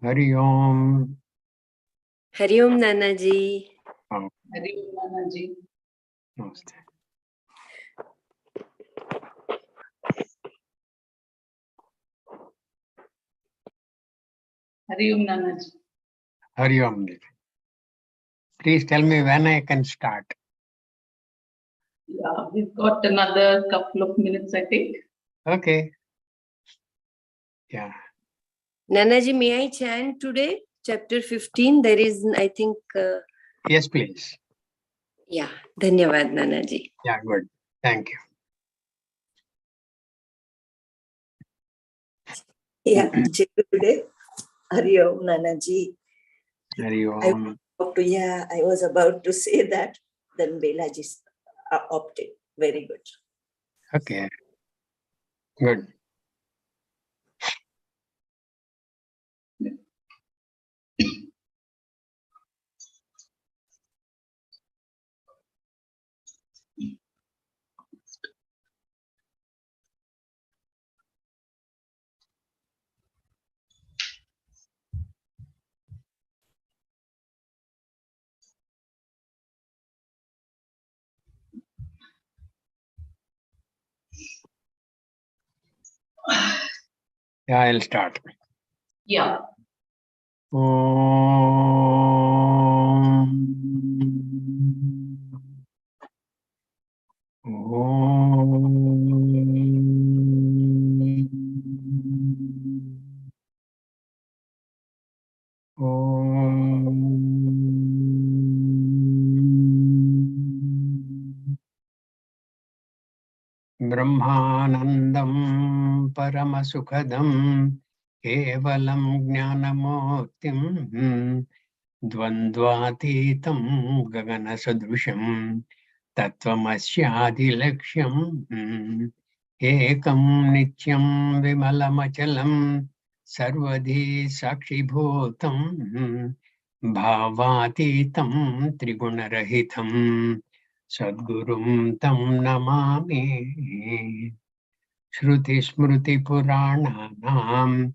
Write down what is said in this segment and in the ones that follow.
Hari Om. Hari Om, Nana ji. Hari Om, Nana ji. Namaste. Hari Om, Nana ji. Hari Om. Please tell me when I can start. Yeah, we've got another couple of minutes, I think. Okay. Yeah. Nana ji, may I chant today? Chapter 15, there is, I think... Yes, please. Yeah, Dhanyavad, Nana ji. Yeah, good. Thank you. Yeah, today. Hari Om, Nana ji. Hari Om. I was about to say that. Then Bela ji opted. Very good. Okay. Good. Yeah, I'll start. Yeah. Om. Brahmanandam Paramasukadam Kevalam Jnanamurtim Dvandvatitam Gaganasadrusham Tattvamasyadilaksham Ekam Nityam Vimalamachalam Sarvadhi Sakshibhutam Bhavatitam Trigunarahitam Sadgurum Tam Namami. Shruti Smruti Purananam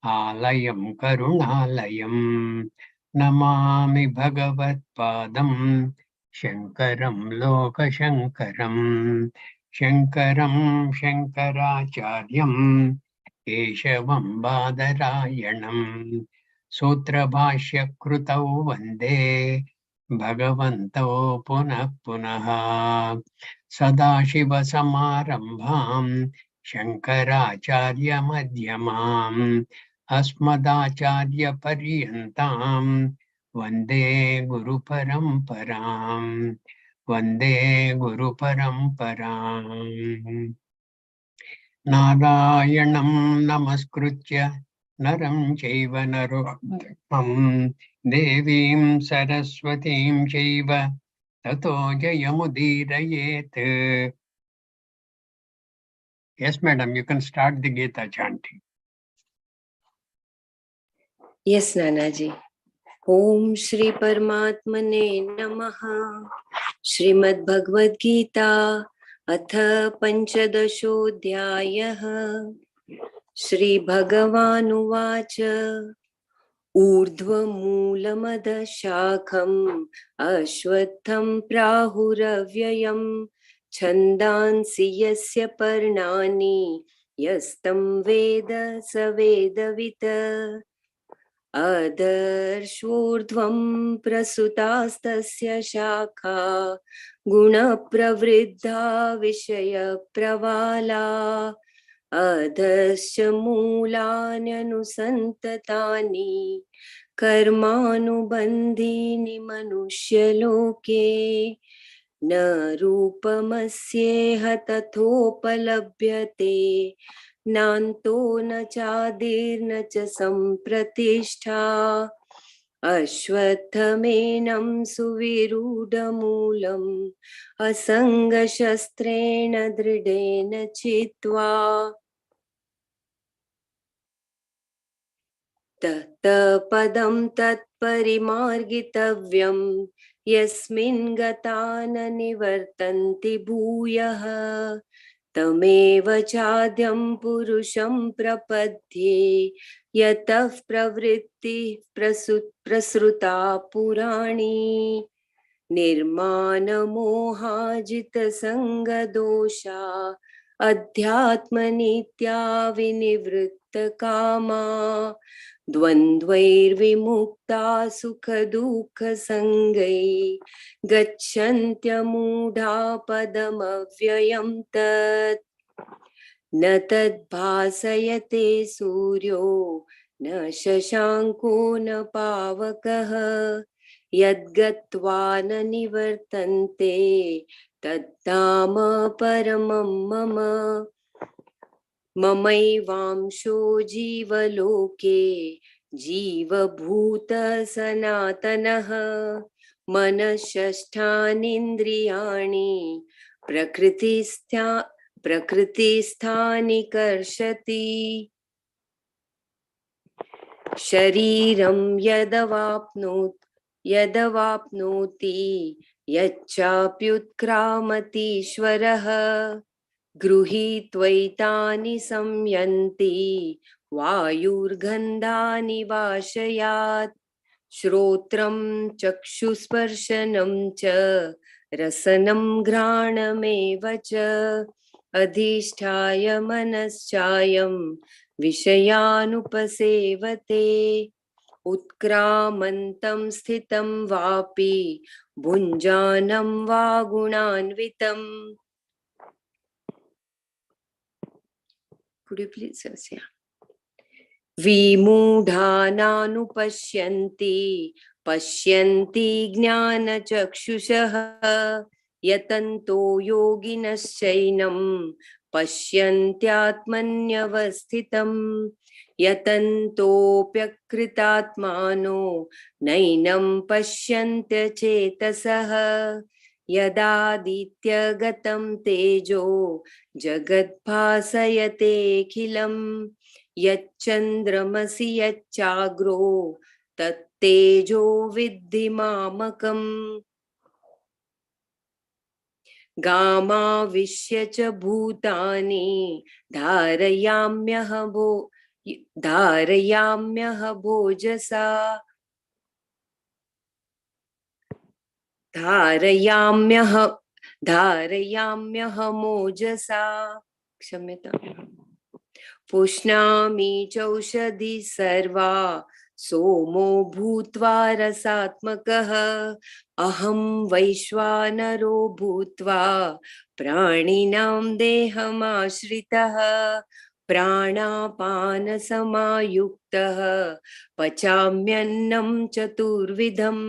Alayam Karunalayam Namami Bhagavat Padam Shankaram Loka Shankaram Shankaram Shankaracharyam Keshavam Badarayanam Sutra Bhashya Krutau Vande Bhagavanto Punah Punaha Sadashiva Samarambham Shankaracharya Madhyamam Asmadacharya Paryantam Vande Guru Paramparam Vande Guru Paramparam Narayanam Namaskritya Naram Chaiva Narottamam Devim Saraswatim Chaiva Tato Jayamudirayet. Yes, madam, you can start the Gita chanting. Yes, Nana ji. Om Shri Paramatmane Namaha. Srimad Bhagavad Gita Atha Panchadashodhyayah. Shri Bhagavan Urdhva Moolamada Shakham Ashwatham Prahuravyayam Chandansi Yasya Parnani Yastam Veda Savedavita Adarshurdhvam Prasutastasya Shakha Guna Pravriddha Vishaya Pravala Adhasya Mulanyanusantani Karmanubandhini Manushya-loke Na Rupamasyeha Tathopalabhyate Nanto na chadir na cha sampratishtha Ashwathamenam suvirudamulam Asanga shastrena dridena chitva. तत्पदं तत्परिमार्गितव्यं यस्मिन् गता न निवर्तन्ति भूयः तमेव चाद्यं पुरुषं प्रपद्ये यतः प्रवृत्तिः प्रसृता पुराणी निर्मानमोहाजितसङ्गदोषा अध्यात्मनित्या विनिवृत्तकामा द्वन्द्वैर्विमुक्ता सुखदुःखसङ्गै गच्छन्त्यमूढा पदमव्ययं तत् न तद्भासयते सूर्यो न शशाङ्को न पावकः यद्गत्वा न निवर्तन्ते तद्धाम परमं मम ममैवांशो जीवलोके जीवभूत सनातनः मनःषष्ठानीन्द्रियाणि प्रकृतिस्थानि कर्षति शरीरं यदवाप्नोति यच्चाप्युत्क्रामतीश्वरः गृहीत्वैतानि संयन्ति वायुर्गन्धानि वाशयात् श्रोत्रं चक्षुस्पर्शनं च रसनं घ्राणमेव च अधिष्ठाय मनश्चायं विषयानुपसेवते उत्क्रामन्तं स्थितं वापि भुञ्जानं वा गुणान्वितम्. Could you please say? पश्यन्ति ज्ञानचक्षुषः यतन्तो योगिनश्चैनं पश्यन्त्यात्मन्यवस्थितं यतन्तोऽप्यकृतात्मानो नैनं पश्यन्त्यचेतसः यदादित्यगतं तेजो जगद्भासयतेऽखिलम् यच्चन्द्रमसि यच्चाग्रो तत्तेजो विद्धि मामकम् गामाविश्य च भूतानि धारयाम्यह मोजसा क्षम्यताम् पुष्णामि चौषधि सर्वा सोमो भूत्वा रसात्मकः अहं वैश्वानरो भूत्वा प्राणिनां देहमाश्रितः प्राणापानसमायुक्तः पचाम्यन्नं चतुर्विधम्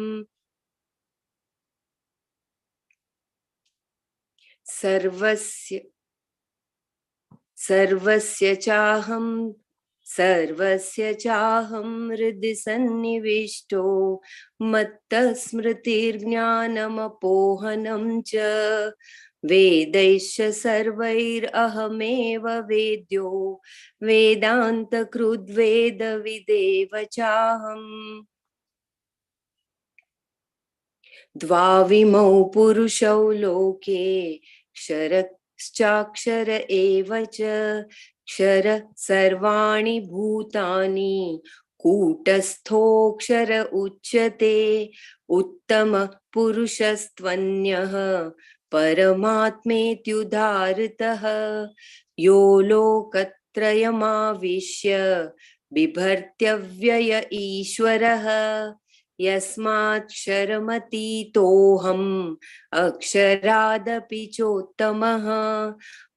सर्वस्य चाहं हृदि सन्निविष्टो मत्तः स्मृतिर्ज्ञानमपोहनं च वेदैश्च सर्वैरहमेव वेद्यो वेदान्तकृद्वेदविदेव चाहम् द्वाविमौ पुरुषौ लोके क्षरश्चाक्षर एव च क्षर सर्वाणि भूतानि कूटस्थोऽक्षर उच्यते उत्तम पुरुषस्त्वन्यः परमात्मेत्युदाहृतः यो लोकत्रयमाविश्य बिभर्त्यव्यय ईश्वरः यस्माक्षरमतीतोऽहम् अक्षरादपि चोत्तमः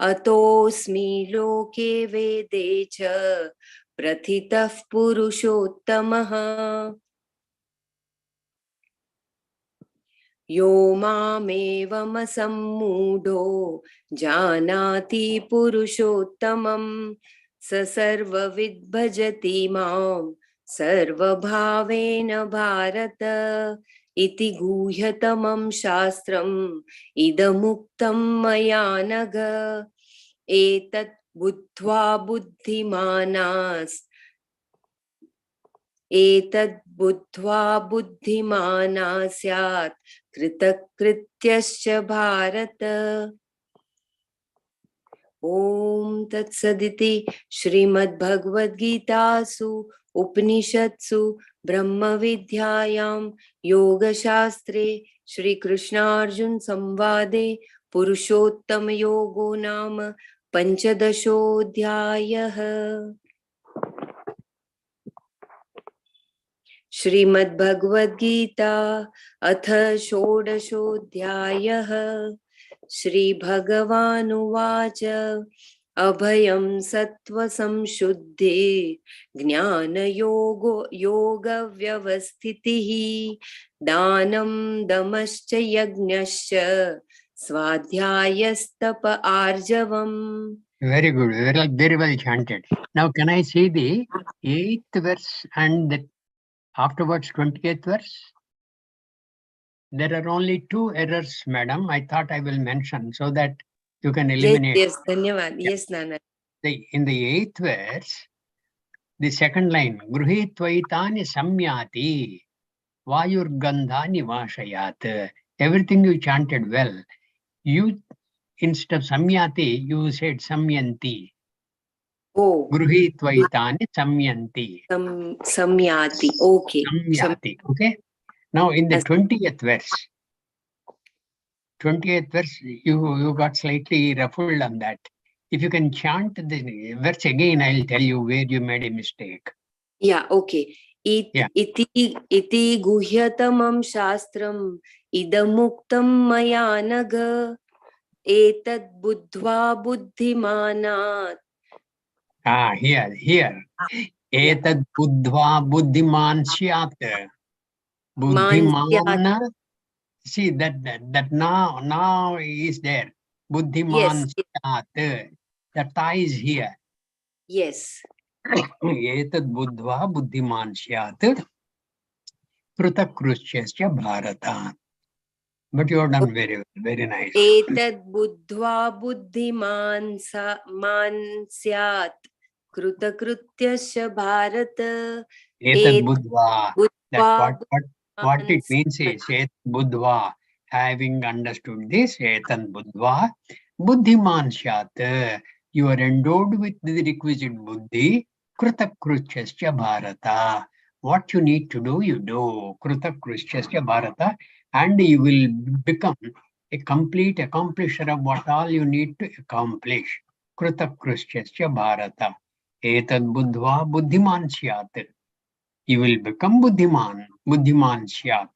अतोऽस्मि लोके वेदे च प्रथितः पुरुषोत्तमः यो मामेवमसम्मूढो जानाति पुरुषोत्तमं स सर्वविद् भजति मां सर्वभावेन भारत इति गुह्यतमं शास्त्रम् इदमुक्तं मया नघ एतत् बुद्ध्वा एतद् बुद्ध्वा बुद्धिमाना स्यात् कृतकृत्यश्च भारत। ओम तत्सदिति श्रीमद्भगवद्गीतासु उपनिषत्सु ब्रह्म विद्यायां योगशास्त्रे श्री कृष्णार्जुन संवादे पुरुषोत्तम योगो नाम पंचदशोऽध्यायः। श्रीमद्भगवद्गीता अथ षोडशोऽध्यायः। श्रीभगवानुवाच अभयं सत्त्वसंशुद्धि ज्ञानयोगो योगव्यवस्थितिः दानं दमश्च यज्ञश्च स्वाध्यायस्तप आर्जवम्। Very good. Very well chanted. Now, can I see the 8th verse and the afterwards 28th verse? There are only 2 errors, madam. I thought I will mention so that you can eliminate. Yes, धन्यवाद. Yes, Nana. In the 8th verse, the second line, Gruhitvaitani samyati vayurgandhani vashayat. Everything you chanted well. You, instead of samyati, you said samyanti. Oh, Gruhitvaitani samyanti. samyati. Okay. Samyati. Okay. Now in the Yes. 20th verse, you got slightly ruffled on that. If you can chant the verse again, I'll tell you where you made a mistake. Yeah, okay. Yeah. Iti guhyatamam shastram idamuktam maya naga etad buddhva buddhimanat. Here. Etad buddhva buddhiman syat. Buddhimana. See that now is there. Buddhiman syat. The ta is here. Yes. Etad buddhva buddhiman syat. Prutakrushyasya bharata. But you have done very well, very nice. Etad buddhva buddhiman syat कृतकृत्यस्य Bharat. Etad buddhva. बुद्ध्वा What it means is et buddhva. Having understood this, etan buddhva, buddhiman syat. You are endowed with the requisite buddhi. Krutakrushyasya bharata. What you need to do, you do. Krutakrushyasya bharata, and you will become a complete accomplisher of what all you need to accomplish. Krutakrushyasya bharata. Etad buddhva buddhiman syat. You will become buddhiman syat.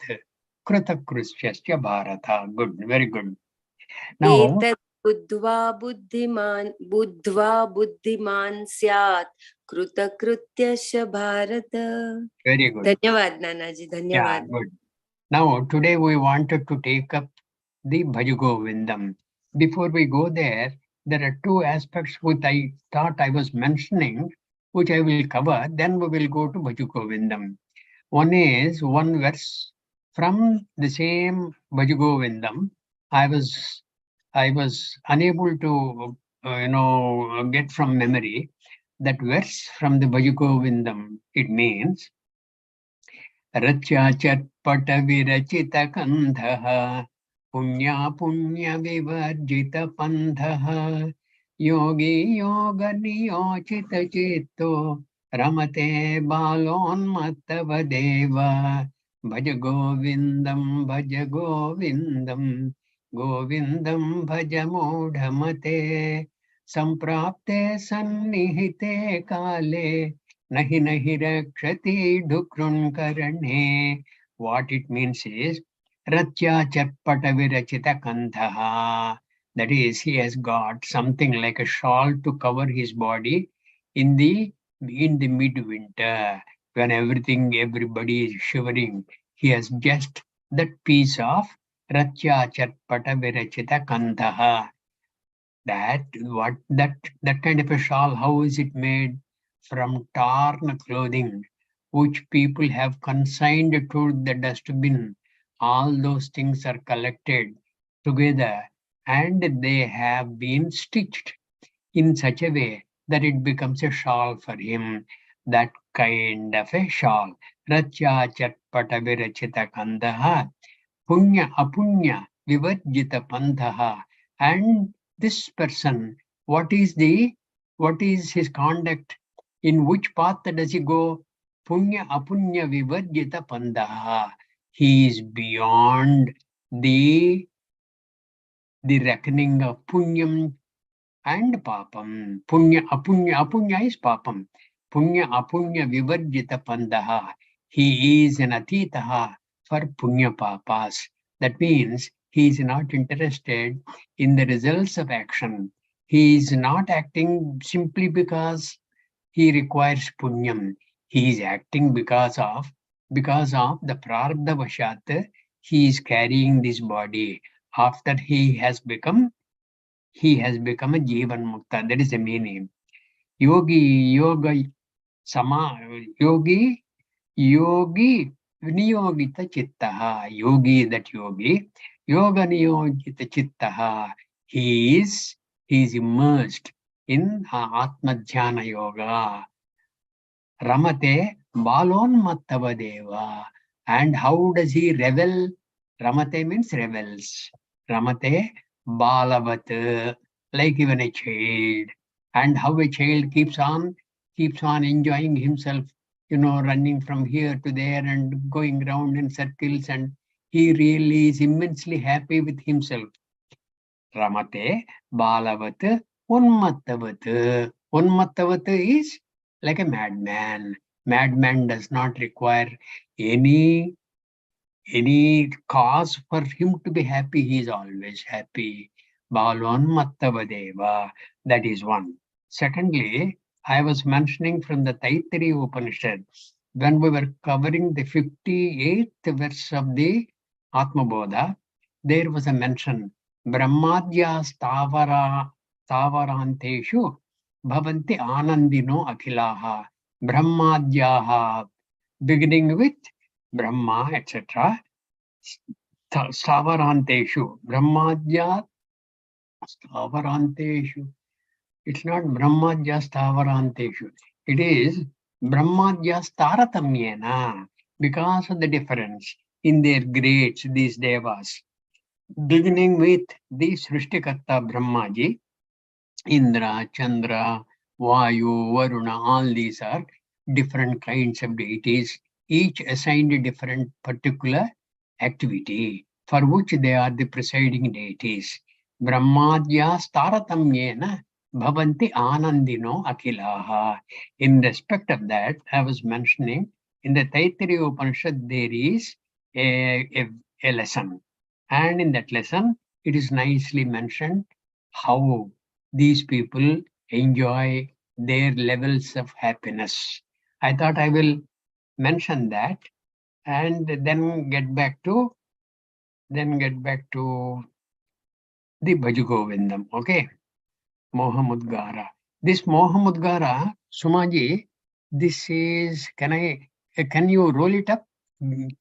Krutakrushyasya bharata. Good, very good. Now, एतद् बुद्ध्वा बुद्धिमान् स्यात् कृतकृत्यस्य Bharat. very good. धन्यवाद नानाजी, Yeah, धन्यवाद। good. Now, today we wanted to take up the Bhaja govindam. Before we go there are 2 aspects which I thought I was mentioning, which I will cover. Then we will go to Bhaja govindam. One is 1 verse from the same Bhaja govindam. I was unable to, get from memory that verse from the Bhaja govindam. It means रच्याचत्पटविरचितकन्धः पुण्यविवर्जितपन्थः योगी योगनियोचितचित्तो रमते बालोन्मत्तवदेव भज गोविन्दं गोविन्दं भज मूढमते सम्प्राप्ते सन्निहिते काले Nahi rakshati dhukrunkarane. What it means is Ratya Chatpata Virachita Kanthaha. That is, he has got something like a shawl to cover his body in the midwinter, when everybody is shivering. He has just that piece of Ratya Chatpata Virachita Kanthaha. That kind of a shawl, how is it made? From torn clothing, which people have consigned to the dustbin. All those things are collected together and they have been stitched in such a way that it becomes a shawl for him. that kind of a shawl. Ratya Chatpata Virachita Kandaha, Punya Apunya Vivarjita Pandaha. And this person, what is his conduct? In which path does he go? Punya Apunya Vivarjita Pandaha. He is beyond the reckoning of punyam and papam. Punya apunya is papam. Punya apunya vivarjita pandaha. He is an atitaha for punya papas. That means he is not interested in the results of action. He is not acting simply because he requires punyam. He is acting because of the prarabdha vashat. He is carrying this body. After he has become a Jivan Mukta. That is the meaning. Yogi Viniyogita Chittaha. Yogi, that yogi. Yoga Niyogita Chittaha. He is immersed in Atma Dhyana Yoga. Ramate Balonmattava Deva. And how does he revel? Ramate means revels. Ramate Balavat, like even a child. And how a child keeps on enjoying himself, running from here to there and going round in circles, and he really is immensely happy with himself. Ramate Balavat Unmattavat. Unmattavat is like a madman. Madman does not require any cause for him to be happy. He is always happy. Balonmattavadeva. That is one. Secondly, I was mentioning from the Taittiriya Upanishad, when we were covering the 58th verse of the Atmabodha, there was a mention, Brahmadya stavaranteshu bhavanti anandino akhilaha. Brahmadyaha, beginning with Brahma, etc. Stavaranteshu. Brahmadya stavaranteshu. It's not Brahmadya stavaranteshu. It is Brahmadya staratamyena, because of the difference in their grades, these devas. Beginning with the Srishtikarta Brahmaji, Indra, Chandra, Vayu, Varuna, all these are different kinds of deities, each assigned a different particular activity for which they are the presiding deities. Brahmadya staratamyena bhavanti anandino akhilaha. In respect of that, I was mentioning in the Taittiriya Upanishad there is a lesson. And in that lesson, it is nicely mentioned how these people enjoy their levels of happiness. I thought I will mention that and then get back to the Bhaja Govindam. Okay, Mohamudgara. This Mohamudgara, Sumaji, this is, can you roll it up? Can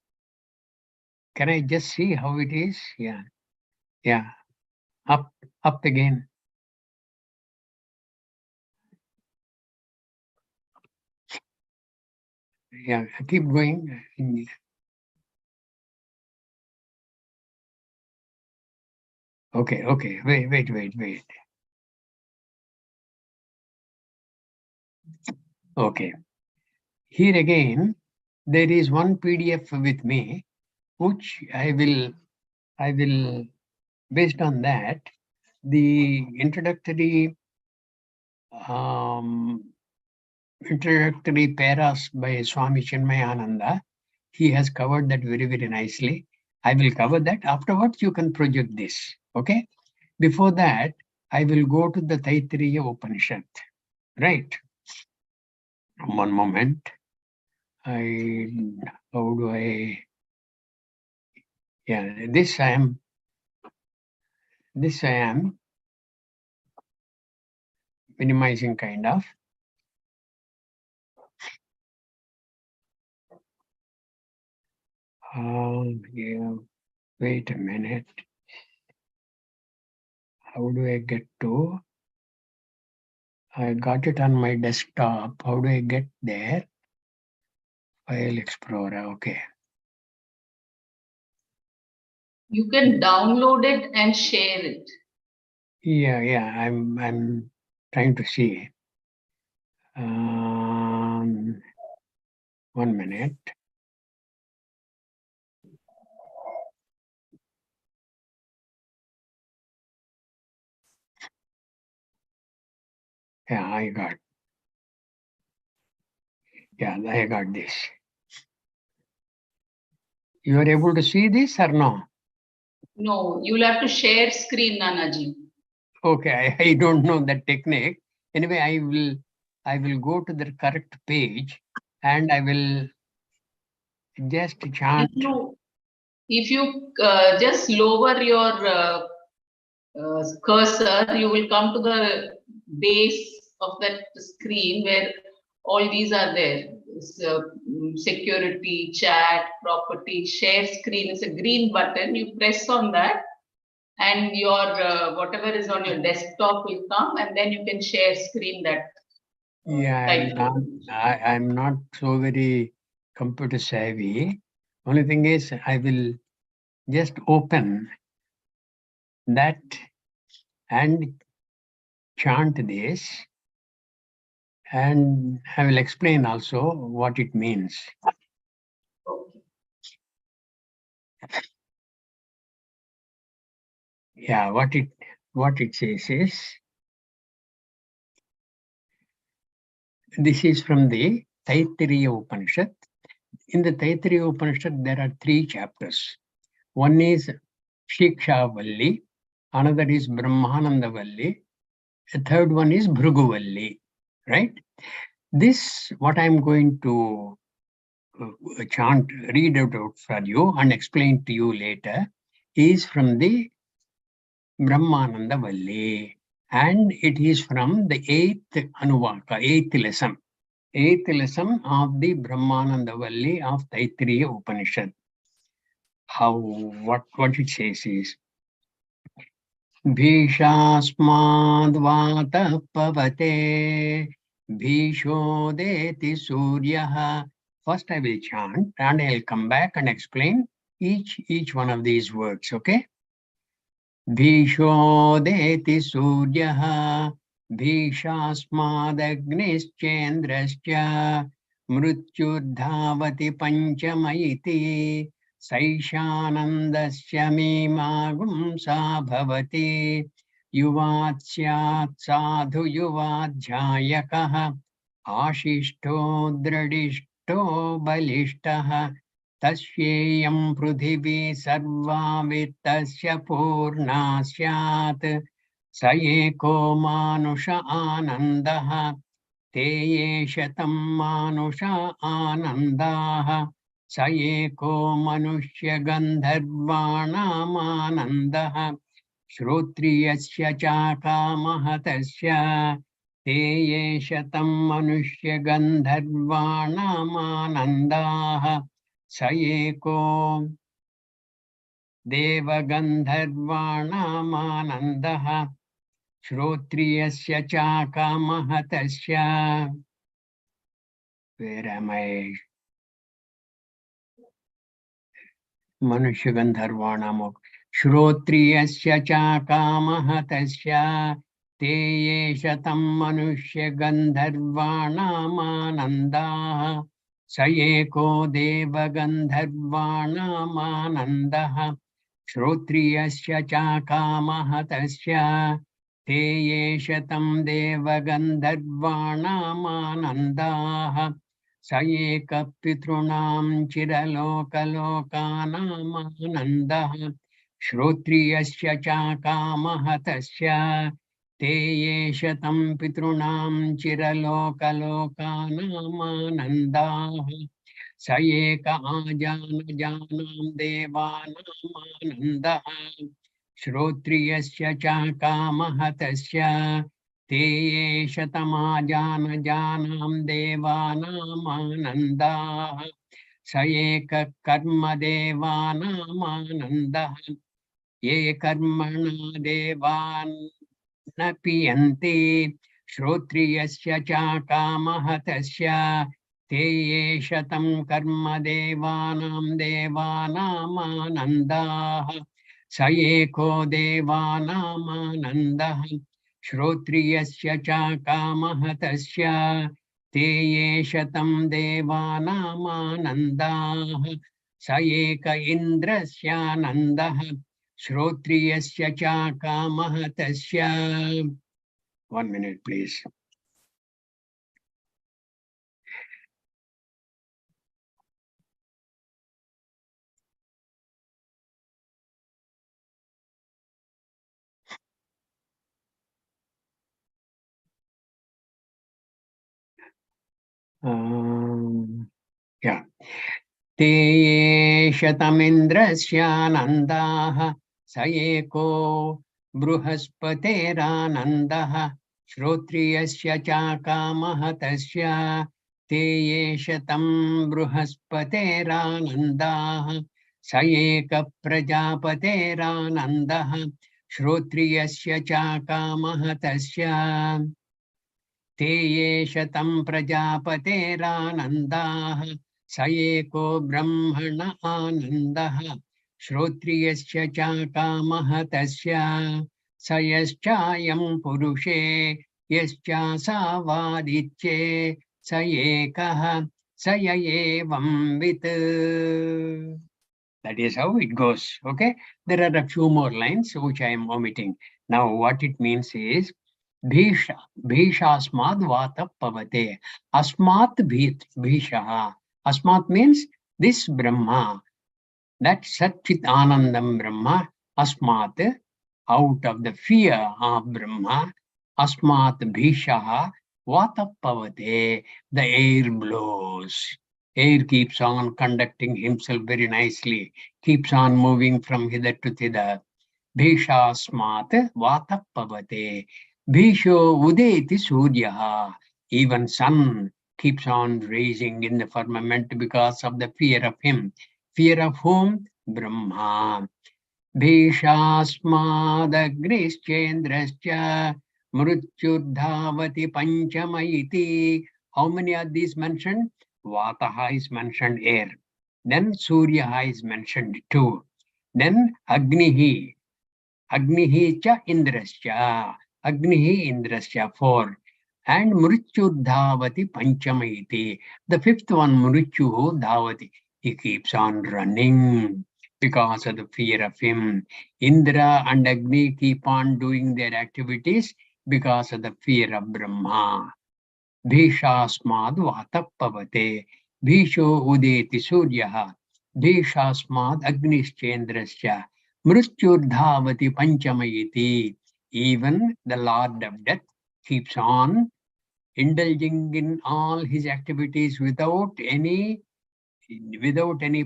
I just see how it is? Yeah. Up again. Yeah, keep going. Okay, wait. Okay. Here again, there is one PDF with me, which I will, based on that, the introductory paras by Swami Chinmayananda, he has covered that very, very nicely. I will cover that. Afterwards, you can project this. Okay. Before that, I will go to the Taittiriya Upanishad. Right. One moment. How do I? Yeah, this I am minimizing kind of. Yeah, wait a minute. How do I get to I got it on my desktop. How do I get there? File Explorer. Okay. You can download it and share it. Yeah. I'm trying to see. 1 minute. Yeah, I got this. You are able to see this or no? No, you'll have to share screen, Nanaji. Okay, I don't know that technique. Anyway, I will go to the correct page and I will just chant. If you just lower your cursor, you will come to the base of that screen where all these are there. Security, chat, property, share screen. It's a green button. You press on that and your whatever is on your desktop will come, and then you can share screen that. I'm not so very computer savvy. Only thing is I will just open that and chant this, and I will explain also what it means. Okay. Yeah, what it says is, this is from the Taittiriya Upanishad. In the Taittiriya Upanishad, there are 3 chapters. One is Shiksha Valli, another is Brahmananda Valli, the third one is Bhrugu Valli, right? This, what I'm going to read out for you and explain to you later, is from the Brahmananda Valli, and it is from the 8th Anuvaka, 8th lesson. 8th lesson of the Brahmananda Valli of Taittiriya Upanishad. What it says is, Bhishasmadvatah pavate Bhishodeti Suryaha. First I will chant and I'll come back and explain each one of these words, okay? Bhishodeti Suryaha Bhishasmadagnischendrascha Mrutyurdhavati Panchamaiti Saishanandasya mimagum sa bhavati Yuvatsyat sadhu yuvadhyayakaha Ashishto dradishto balishtaha Tasyeyam prudhivi sarva vittasya purna syat Sayeko manusha anandaha Te shatam manusha anandaha Sayeko manushya gandharvanam Shrotriyasya chaka mahatasya Te shatam manushya gandharvanam Sayeko devagandharvanam Shrotriyasya chaka mahatasya. Where am I? Manusya Gandharvanam. Shrotriyasya chaka mahatasya. Te shatam manusya gandharvanam Sayeko deva gandharvanam Shrotriyasya chaka mahatasya. Te shatam deva gandharvanam Sayeka pitrunam chiralokalokanamanandah Shrotriyasya chaka mahatasya Te shatam pitrunam chiralokalokanamanandah Sayeka ajana janam devanamanandah Shrotriyasya chaka mahatasya Te shatamajana janam devanamanandah Sayeka karma devanamanandah Ye karmana devan napiyanti श्रोत्रियस्य च कामः तस्य ते ये शतं कर्म देवानामानन्दाः स एको देवानामानन्दः श्रोत्रियस्य च कामः तस्य ते ये शतं देवानामानन्दाः स एक इन्द्रस्यानन्दः श्रोत्रियस्य च कामः तस्य. 1 minute, please. Yeah. ते ये शतमिन्द्रस्यानन्दाः स एको बृहस्पतेरानन्दः श्रोत्रियस्य च कामः तस्य ते ये शतं बृहस्पतेरानन्दाः स एक प्रजापतेरानन्दः श्रोत्रियस्य च कामः तस्य ते ये शतं प्रजापतेरानन्दाः स एको ब्रह्मण आनन्दः श्रोत्रियस्य च कामः तस्य स यश्चायं पुरुषे यश्चासावादित्ये स एकः स य एवं with. That is how it goes. Okay, there are a few more lines which I am omitting. Now what it means is Bhisha, Bhishasmad vata pavate. Asmat bhishaha. Asmat means this Brahma, that Satchit Anandam Brahma, Asmat, out of the fear of Brahma, Asmat bhishaha vata pavate. The air blows. Air keeps on conducting himself very nicely, keeps on moving from hither to thither. Bhishasmat vata pavate. Bhisho udeti suryaha. Even sun keeps on raising in the firmament because of the fear of him. Fear of whom? Brahma. Bhishasmadagrischendrascha mrutyurdhavati panchamaiti. How many are these mentioned? Vataha is mentioned air. Then Suryaha is mentioned too. Then Agnihi. Agnihi cha Indrascha. Agnihi Indrascha 4. And Mrityu Dhavati Panchamaiti. The fifth one, Mrityu Dhavati. He keeps on running because of the fear of him. Indra and Agni keep on doing their activities because of the fear of Brahma. Bhishasmad vatapavate. Bhisho udeti suryaha. Bhishasmad agnischendrascha. Mrityurdhavati panchamayiti. Even the Lord of Death keeps on indulging in all his activities without any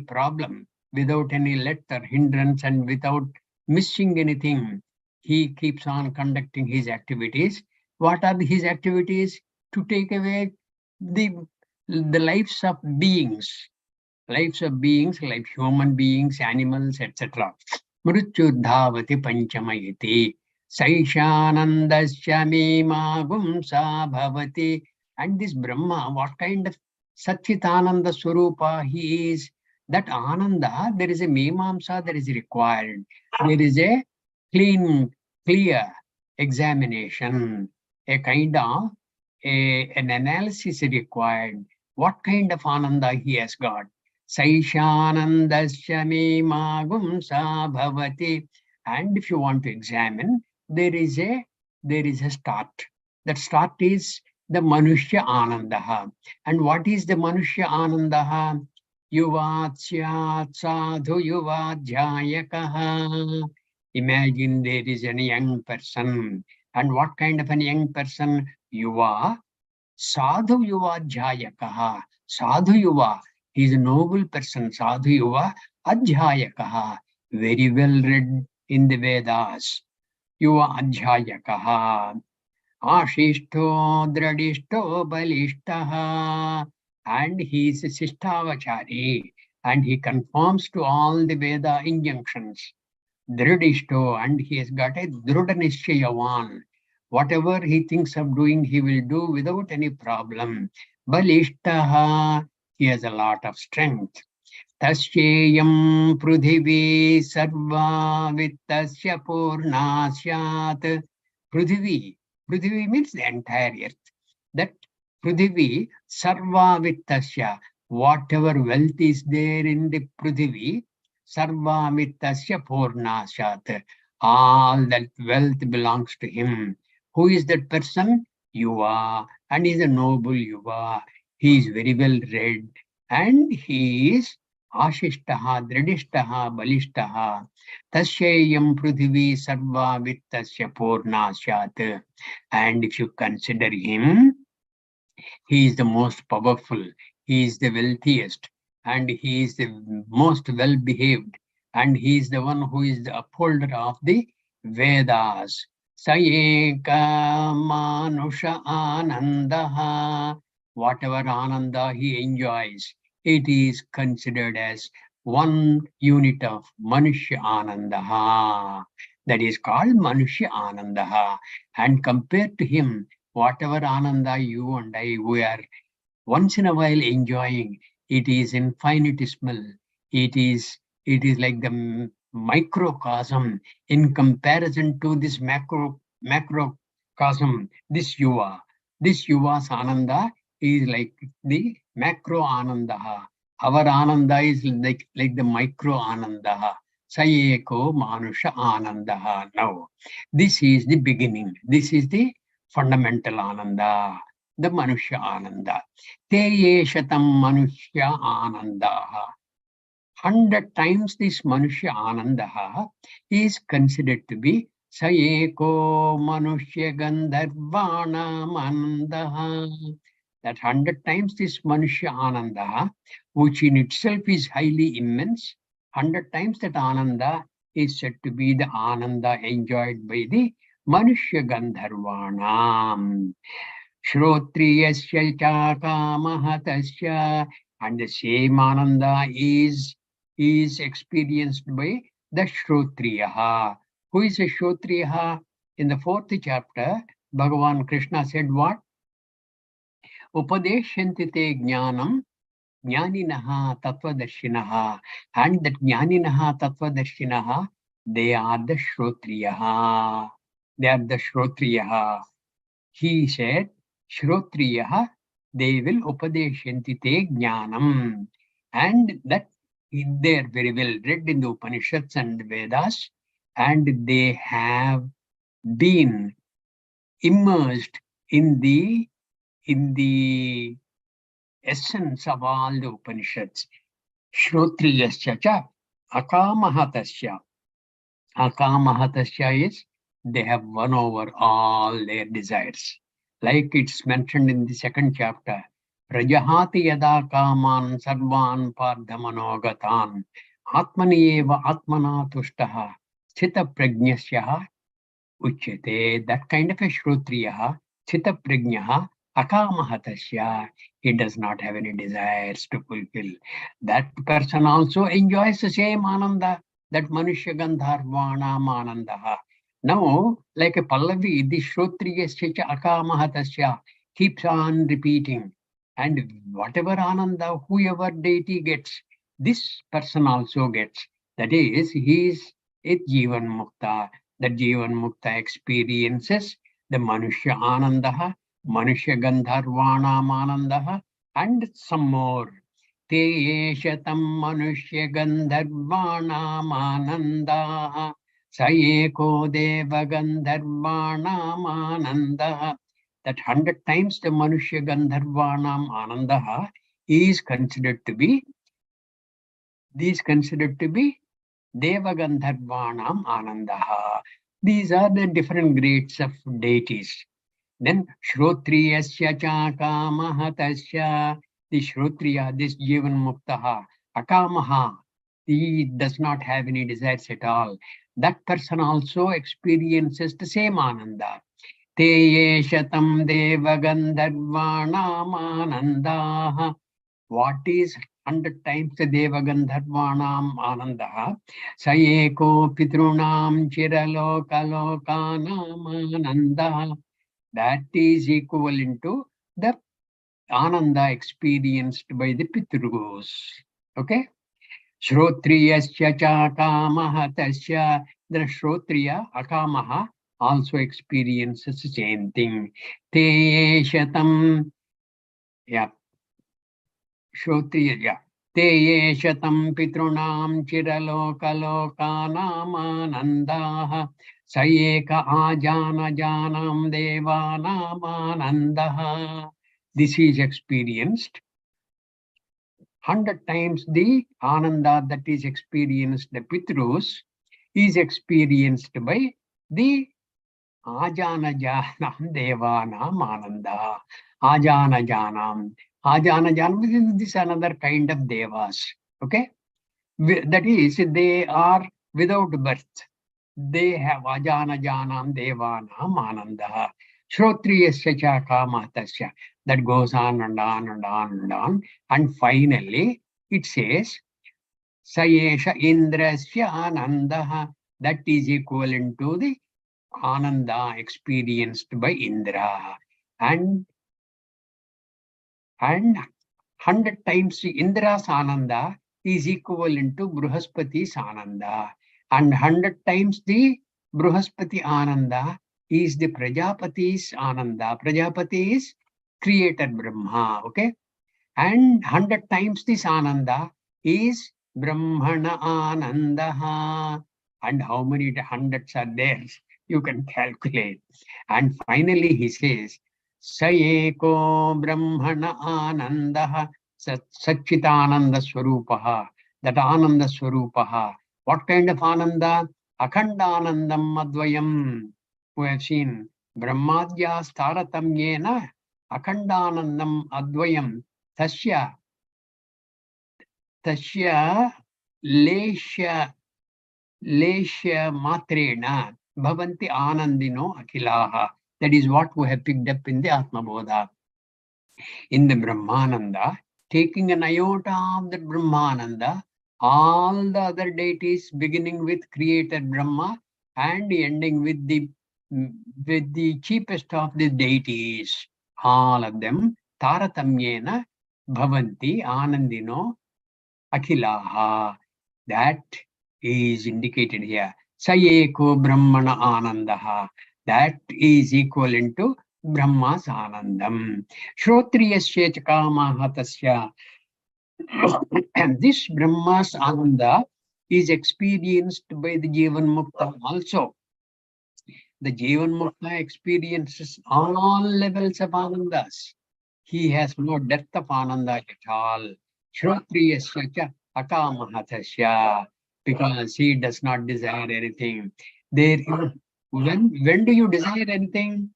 problem, without any let or hindrance, and without missing anything. He keeps on conducting his activities. What are his activities? To take away the lives of beings, like human beings, animals, etc. Mrityurdhavati panchamayiti. Saishanandasya mimagumsa bhavati. And this Brahma, what kind of Satchitananda Swarupa he is? That Ananda, there is a Mimamsa that is required. There is a clear examination, a kind of an analysis required. What kind of Ananda he has got? Saishanandasya mimagumsa bhavati. And if you want to examine, there is a start. That start is the Manushya Anandaha. And what is the Manushya Anandaha? Yuvatsyat sadhu yuvadhyayakaha. Imagine there is a young person. And what kind of a young person? Yuva sadhu yuvadhyayakaha. Sadhu yuva. He is a noble person. Sadhu yuva adhyayakaha. Very well read in the Vedas. Yuva adhyayakaha. Ashishto dradishto balishtaha. And he is a Sistavachari. And he conforms to all the Veda injunctions. Dradishto, and he has got a Drudanishyavan. Whatever he thinks of doing, he will do without any problem. Balishtaha, he has a lot of strength. Tasyeyam prudhivi sarva vittasya purna syat. Prudhivi means the entire earth. That prudhivi sarva vittasya, whatever wealth is there in the prudhivi, sarva vittasya purna syat. All that wealth belongs to him. Who is that person? Yuva, and he is a noble Yuva. He is very well read, and he is Ashishtaha, Dridishtaha, Balishtaha. Tasyayam prudhivi sarva vittasya purna syat. And if you consider him, he is the most powerful, he is the wealthiest, and he is the most well-behaved, and he is the one who is the upholder of the Vedas. Sayeka manusha anandaha. Whatever ananda he enjoys, it is considered as one unit of Manushya Anandaha. That is called Manushya Anandaha. And compared to him, whatever Ananda you and I, we are once in a while enjoying, it is infinitesimal. It is like the microcosm in comparison to this macrocosm, this Yuva's Ananda is like the macro Anandaha. Our Ananda is like the micro Anandaha. Sayeko Manusha Anandaha. Now, this is the beginning. This is the fundamental Ananda, the Manushya Ananda. Te Yeshatam Manushya Anandaha. 100 times this Manushya Anandaha is considered to be Sayeko Manushya Gandharvana Anandaha. That 100 times this Manushya Ananda, which in itself is highly immense, 100 times that Ananda is said to be the Ananda enjoyed by the Manushya Gandharvana. Shrotriyasya Chakamahatasya, and the same Ananda is experienced by the Shrotriyaha. Who is a Shrotriyaha? In the 4th chapter, Bhagavan Krishna said what? Upadeshyanti te jnanam jnaninaha tattvadarshinaha. And that jnaninaha tattvadarshinaha, they are the Shrotriyaha. They are the Shrotriyaha. He said, Shrotriyaha, they will upadeshyanti te jnanam. And that they are very well read in the Upanishads and the Vedas, and they have been immersed in the essence of all the Upanishads. Shrotriyasya cha akamahatasya. Akamahatasya is they have won over all their desires. Like it's mentioned in the 2nd chapter. Prajahati yada kaman sarvan pardhamanogatan atmani eva atmana tushtaha chita prajnasya uchyate. That kind of a Shrotriyaha, chita prajnaha, akamahatasya. He does not have any desires to fulfill. That person also enjoys the same Ananda, that Manushya Gandharvana Anandaha. Now, like a Pallavi, the Shrotriyasya akamahatasya keeps on repeating. And whatever Ananda, whoever deity gets, this person also gets. That is, he is a Jivan Mukta. The Jivan Mukta experiences the Manushya Anandaha, Manushya Gandharvana Anandaha, and some more. Te Yeshatam Manushya Gandharvana Anandaha. Sayeko Deva Gandharvana Anandaha. That 100 times the Manushya Gandharvanam Anandaha is considered to be Deva Gandharvanam Anandaha. These are the different grades of deities. Then Shrotriyasya Chakamahatasya, the Shrotriya, this Jivan Muktaha, Akamaha, he does not have any desires at all. That person also experiences the same Ananda. Te Yeshatam Deva Gandharvanam Anandaha. What is 100 times the Deva Gandharvanam Anandaha, Sayeko Pitrunam Chiralokalokanaam Anandaha. That is equivalent to the Ananda experienced by the Pitrus. Okay? Shrotriyasya cha akamaha tasya. The Shrotriya, akamaha, also experiences the same thing. Te shatam, yeah. Shrotriya, yeah. Te shatam pitrunam chiralokalokanaam anandaha. Sayeka ajana janam devanam anandaha. This is experienced 100 times the Ananda that is experienced, the Pitrus, is experienced by the Ajana Janam Devanam Ananda. Ajana Janam. Ajana Janam, this is another kind of Devas. Okay? That is, they are without birth. They have Ajana Janam Devanam Ananda. Shrotriyasya cha kamatasya. That goes on and on and on and on. And finally, it says, Sayesha Indrasya Anandaha. That is equivalent to the Ananda experienced by Indra. And 100 times Indra's Ananda is equivalent to Bruhaspati's Ananda. And 100 times the Bruhaspati Ananda is the Prajapati's Ananda. Prajapati is created Brahma. Okay? And 100 times this Ananda is Brahmana Anandaha. And how many hundreds are there? You can calculate. And finally he says, Sayeko Brahmana Anandaha Satchitananda Swarupaha. That Ananda Swarupaha. What kind of Ananda? Akhandanandam Advayam. We have seen Brahmadya Staratamyena Akhandanandam Advayam. Tasya lesha matrena bhavanti anandino akhilaha. That is what we have picked up in the Atma Bodha. In the Brahmananda, taking an iota of the Brahmananda, all the other deities beginning with created Brahma and ending with the cheapest of the deities, all of them, Taratamyena Bhavanti Anandino Akhilaha. That is indicated here. Sayeko Brahmana Anandaha. That is equivalent to Brahma's Anandam. Shrotriyasya Chakamaha Tasya. And this Brahma's Ananda is experienced by the Jivan Mukta also. The Jivan Mukta experiences all levels of Anandas. He has no depth of Ananda at all. Shrotriyasya akamahatasya, because he does not desire anything. There, when do you desire anything?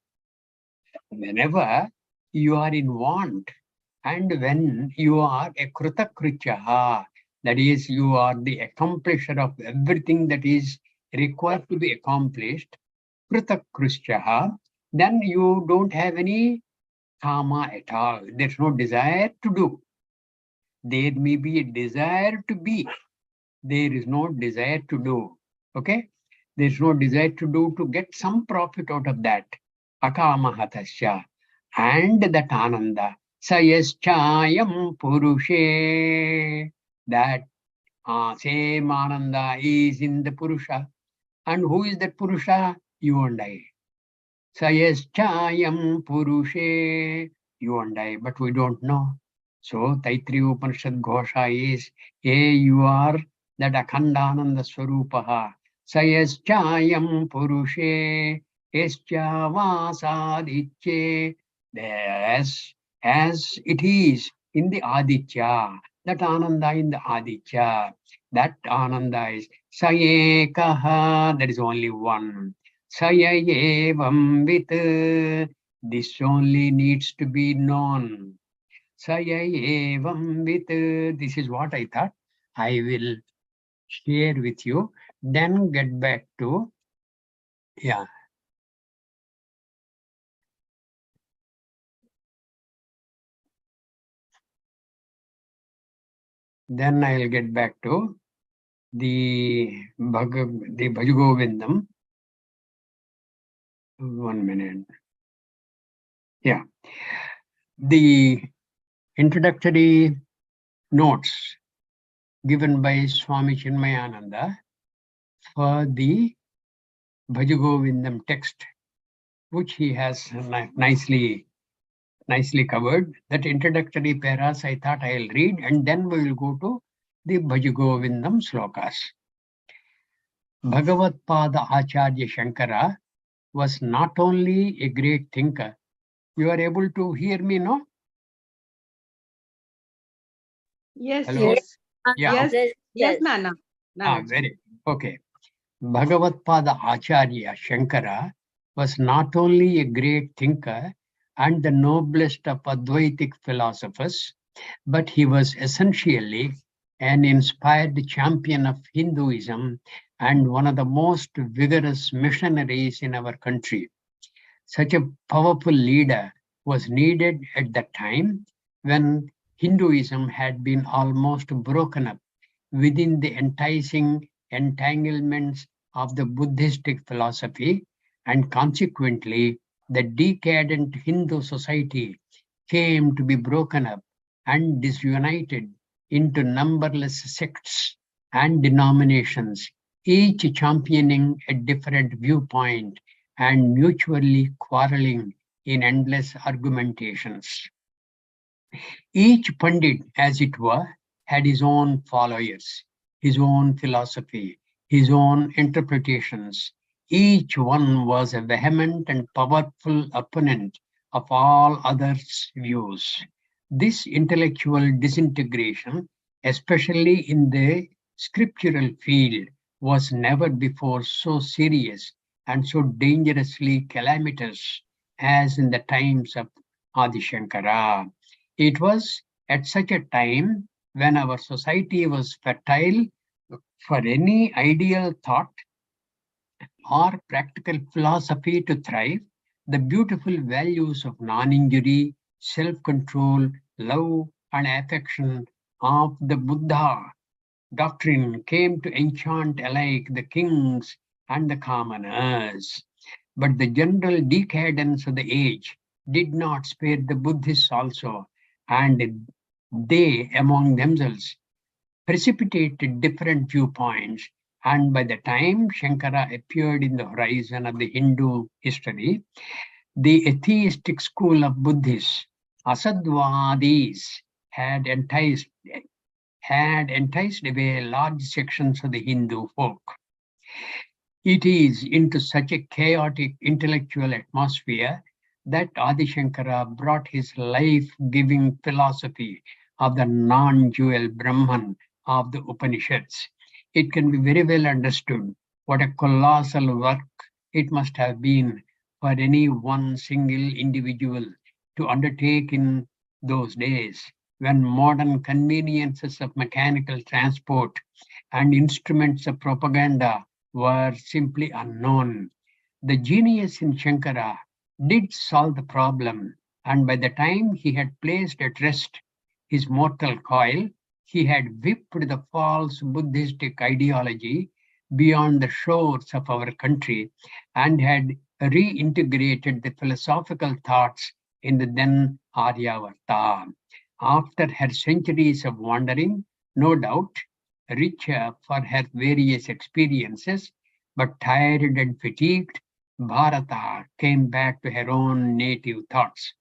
Whenever you are in want, and when you are a krutakrityaha, that is, you are the accomplisher of everything that is required to be accomplished, krutakrityaha, then you don't have any kama at all. There's no desire to do. There may be a desire to be. There is no desire to do. Okay? There's no desire to do to get some profit out of that. Akamahatasya. And that ananda. Sayaschayam purushe. That same ananda is in the purusha. And who is that purusha? You and I. Sayaschayam purushe. You and I. But we don't know. So Taittiriya Upanishad Ghosha is, hey, you are that Akhandananda Swarupaha. Sayaschayam Purushe Escha Vasaditye. As it is in the Aditya, that Ananda in the Aditya, that Ananda is Sayekaha, that is only one. Sayayevam with, this only needs to be known. Sayayevam with, this is what I thought I will share with you, then get back to, yeah. Then I'll get back to the Bhaja Govindam. 1 minute. Yeah. The introductory notes given by Swami Chinmayananda for the Bhaja Govindam text, which he has nicely covered. That introductory paras I thought I'll read, and then we will go to the Bhaja Govindam slokas. Bhagavad Pada Acharya Shankara was not only a great thinker. You are able to hear me, no? Yes, Hello? yes. Yeah. Yes, Nana. Very okay. Bhagavad Pada Acharya Shankara was not only a great thinker and the noblest of Advaitic philosophers, but he was essentially an inspired champion of Hinduism and one of the most vigorous missionaries in our country. Such a powerful leader was needed at the time when Hinduism had been almost broken up within the enticing entanglements of the Buddhistic philosophy, and consequently, the decadent Hindu society came to be broken up and disunited into numberless sects and denominations, each championing a different viewpoint and mutually quarreling in endless argumentations. Each Pandit, as it were, had his own followers, his own philosophy, his own interpretations. Each one was a vehement and powerful opponent of all others' views. This intellectual disintegration, especially in the scriptural field, was never before so serious and so dangerously calamitous as in the times of Adi Shankara. It was at such a time when our society was fertile for any ideal thought or practical philosophy to thrive. The beautiful values of non-injury, self-control, love, and affection of the Buddha doctrine came to enchant alike the kings and the commoners. But the general decadence of the age did not spare the Buddhists also, and they among themselves precipitated different viewpoints. And by the time Shankara appeared in the horizon of the Hindu history, the atheistic school of Buddhists, Asadvadis, had enticed away large sections of the Hindu folk. It is into such a chaotic intellectual atmosphere that Adi Shankara brought his life-giving philosophy of the non-dual Brahman of the Upanishads. It can be very well understood what a colossal work it must have been for any one single individual to undertake in those days when modern conveniences of mechanical transport and instruments of propaganda were simply unknown. The genius in Shankara did solve the problem, and by the time he had placed at rest his mortal coil, he had whipped the false Buddhistic ideology beyond the shores of our country and had reintegrated the philosophical thoughts in the then Aryavarta. After her centuries of wandering, no doubt, richer for her various experiences, but tired and fatigued, Bharata came back to her own native thoughts.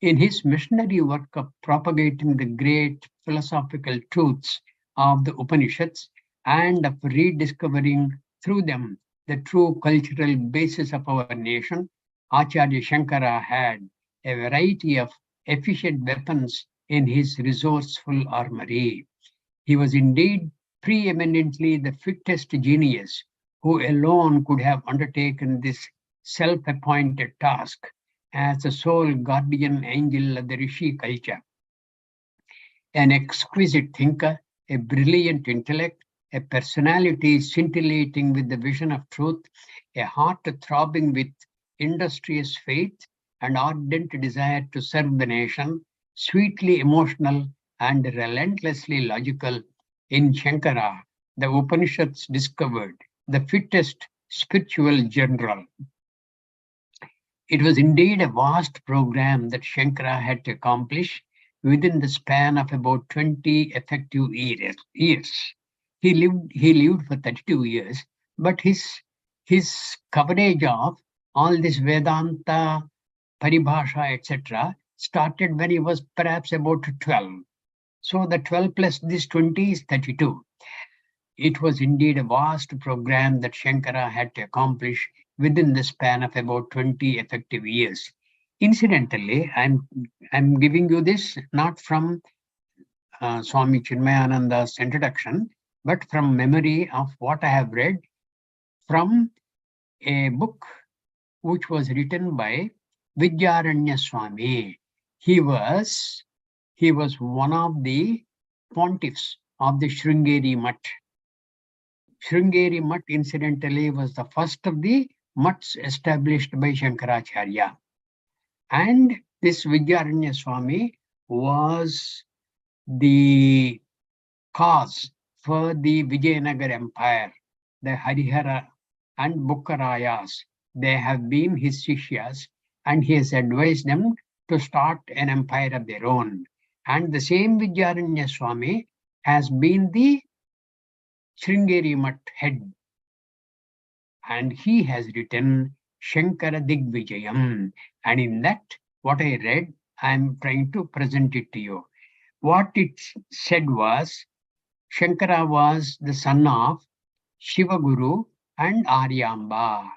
In his missionary work of propagating the great philosophical truths of the Upanishads and of rediscovering through them the true cultural basis of our nation, Acharya Shankara had a variety of efficient weapons in his resourceful armory. He was indeed preeminently the fittest genius who alone could have undertaken this self-appointed task as the sole guardian angel of the Rishi culture. An exquisite thinker, a brilliant intellect, a personality scintillating with the vision of truth, a heart throbbing with industrious faith and ardent desire to serve the nation, sweetly emotional and relentlessly logical, in Shankara, the Upanishads discovered the fittest spiritual general. It was indeed a vast program that Shankara had to accomplish within the span of about 20 effective years. He lived for 32 years, but his coverage of all this Vedanta, Paribhasha, etc., started when he was perhaps about 12. So the 12 plus this 20 is 32. It was indeed a vast program that Shankara had to accomplish within the span of about 20 effective years. Incidentally, I'm giving you this not from Swami Chinmayananda's introduction, but from memory of what I have read from a book which was written by Vidyaranya Swami. He was one of the pontiffs of the Sringeri Mutt. Sringeri Mutt, incidentally, was the first of the mutts established by Shankaracharya. And this Vidyaranya Swami was the cause for the Vijayanagar Empire, the Harihara and Bukkarayas. They have been his Sishyas, and he has advised them to start an empire of their own. And the same Vidyaranya Swami has been the Sringeri Mutt head, and he has written Shankara Digvijayam. And in that, what I read, I am trying to present it to you. What it said was, Shankara was the son of Shiva Guru and Aryamba.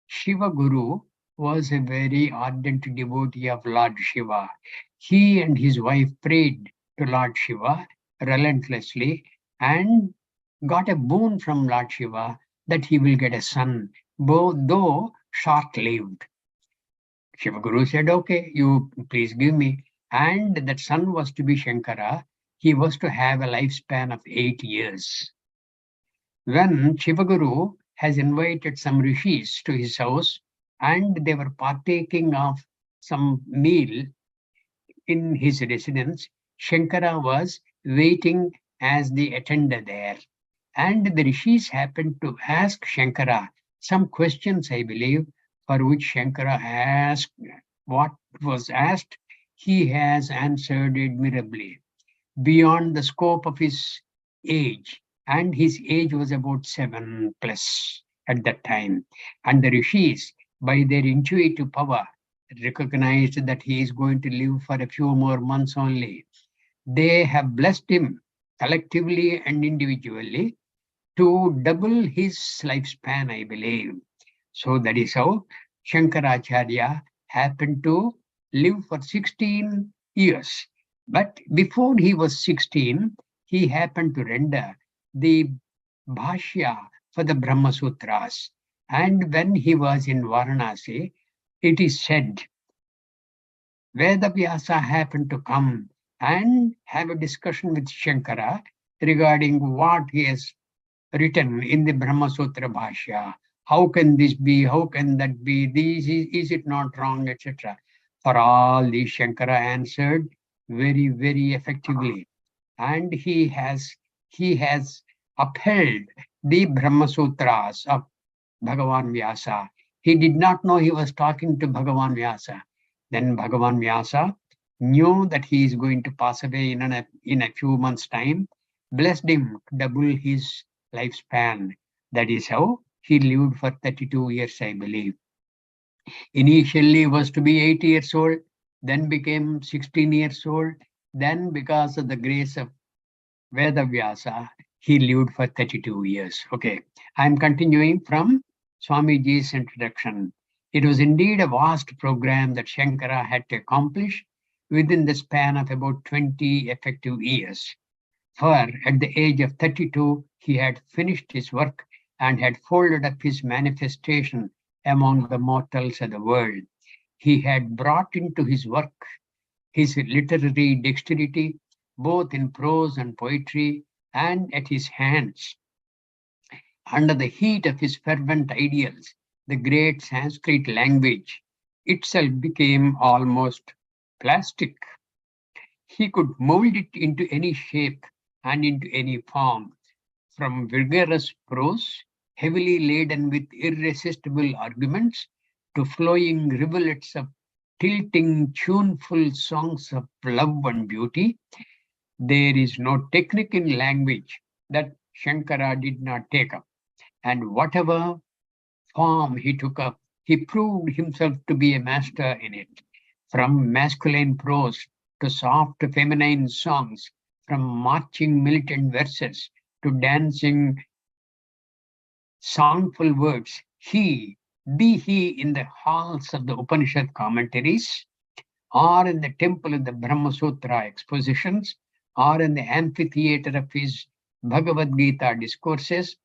Shiva Guru was a very ardent devotee of Lord Shiva. He and his wife prayed to Lord Shiva relentlessly and got a boon from Lord Shiva that he will get a son, though short-lived. Shiva Guru said, okay, you please give me. And that son was to be Shankara. He was to have a lifespan of 8 years. When Shiva Guru has invited some rishis to his house and they were partaking of some meal in his residence, Shankara was waiting as the attendant there. And the rishis happened to ask Shankara some questions, I believe, for which Shankara asked what was asked. He has answered admirably, beyond the scope of his age. And his age was about 7+ at that time. And the rishis, by their intuitive power, recognized that he is going to live for a few more months only. They have blessed him collectively and individually to double his lifespan, I believe. So that is how Shankaracharya happened to live for 16 years. But before he was 16, he happened to render the Bhashya for the Brahma Sutras. And when he was in Varanasi, it is said, Vedavyasa happened to come and have a discussion with Shankara regarding what he has written in the Brahma Sutra Bhashya. How can this be? How can that be? Is it not wrong, etc. For all these, Shankara answered very, very effectively. And he has upheld the Brahma Sutras of Bhagavan Vyasa. He did not know he was talking to Bhagavan Vyasa. Then Bhagavan Vyasa knew that he is going to pass away in a few months' time, blessed him to double his lifespan. That is how he lived for 32 years, I believe. Initially was to be 8 years old, then became 16 years old. Then, because of the grace of Vedavyasa, he lived for 32 years. Okay, I'm continuing from Swamiji's introduction. It was indeed a vast program that Shankara had to accomplish within the span of about 20 effective years. For at the age of 32, he had finished his work and had folded up his manifestation among the mortals of the world. He had brought into his work his literary dexterity, both in prose and poetry, and at his hands. Under the heat of his fervent ideals, the great Sanskrit language itself became almost plastic. He could mold it into any shape and into any form, from vigorous prose, heavily laden with irresistible arguments, to flowing rivulets of tilting, tuneful songs of love and beauty. There is no technique in language that Shankara did not take up, and whatever form he took up, he proved himself to be a master in it. From masculine prose to soft feminine songs, from marching militant verses to dancing songful words, be he in the halls of the Upanishad commentaries, or in the temple of the Brahma Sutra expositions, or in the amphitheater of his Bhagavad Gita discourses,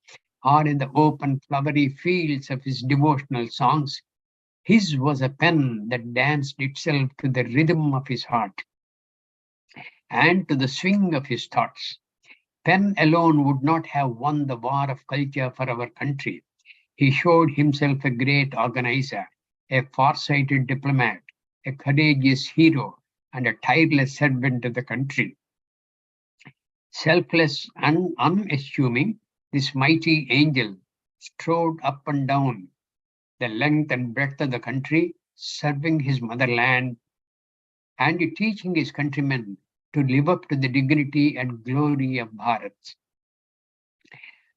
or in the open flowery fields of his devotional songs, his was a pen that danced itself to the rhythm of his heart and to the swing of his thoughts. Pen alone would not have won the war of culture for our country. He showed himself a great organizer, a far-sighted diplomat, a courageous hero, and a tireless servant of the country. Selfless and unassuming, this mighty angel strode up and down the length and breadth of the country, serving his motherland and teaching his countrymen to live up to the dignity and glory of Bharat.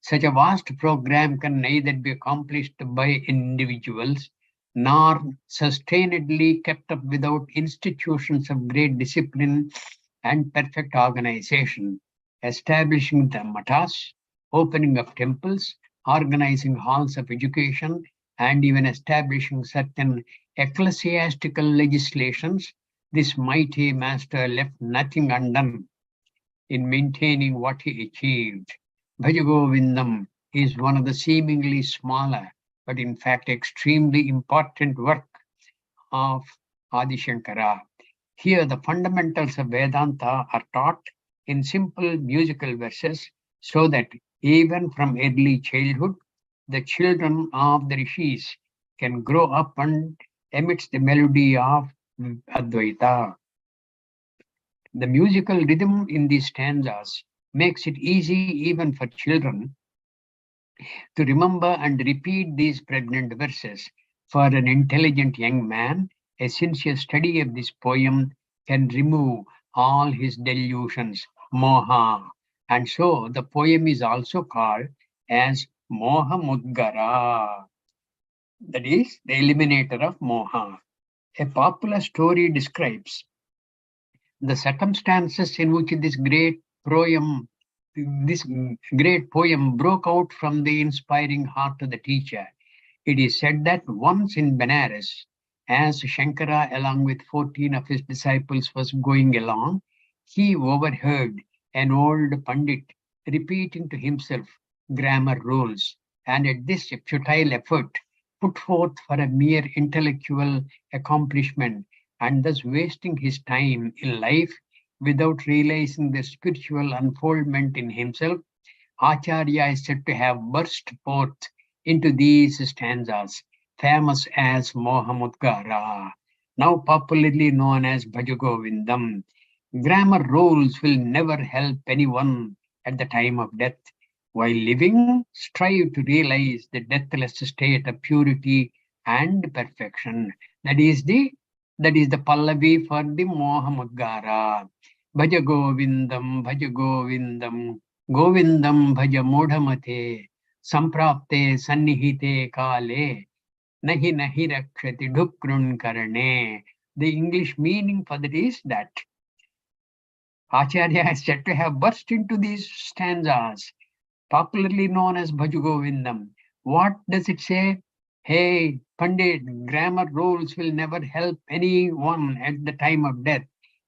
Such a vast program can neither be accomplished by individuals nor sustainedly kept up without institutions of great discipline and perfect organization, establishing the matas, opening of temples, organizing halls of education, and even establishing certain ecclesiastical legislations. This mighty master left nothing undone in maintaining what he achieved. Bhaja Govindam is one of the seemingly smaller, but in fact extremely important work of Adi Shankara. Here the fundamentals of Vedanta are taught in simple musical verses so that even from early childhood, the children of the rishis can grow up and amidst the melody of Advaita. The musical rhythm in these stanzas makes it easy even for children to remember and repeat these pregnant verses. For an intelligent young man, a sincere study of this poem can remove all his delusions, moha. And so the poem is also called as Moha Mudgara, that is, the eliminator of moha. A popular story describes the circumstances in which this great poem broke out from the inspiring heart of the teacher. It is said that once in Benares, as Shankara, along with 14 of his disciples, was going along, he overheard an old Pandit repeating to himself grammar rules, and at this futile effort, put forth for a mere intellectual accomplishment, and thus wasting his time in life without realizing the spiritual unfoldment in himself, Acharya is said to have burst forth into these stanzas, famous as Mohamudgara, now popularly known as Bhaja Govindam. Grammar rules will never help anyone at the time of death. While living, strive to realize the deathless state of purity and perfection. That is the Pallavi for the Mohamudgara. Bhaja Govindam, Govindam Bhaja Modhamate, Samprapte Sannihite Kale, Nahi Nahi Rakshati Dhukrun Karane. The English meaning for that is that Acharya is said to have burst into these stanzas, popularly known as Bhaja Govindam. What does it say? Hey, Pandit, grammar rules will never help anyone at the time of death.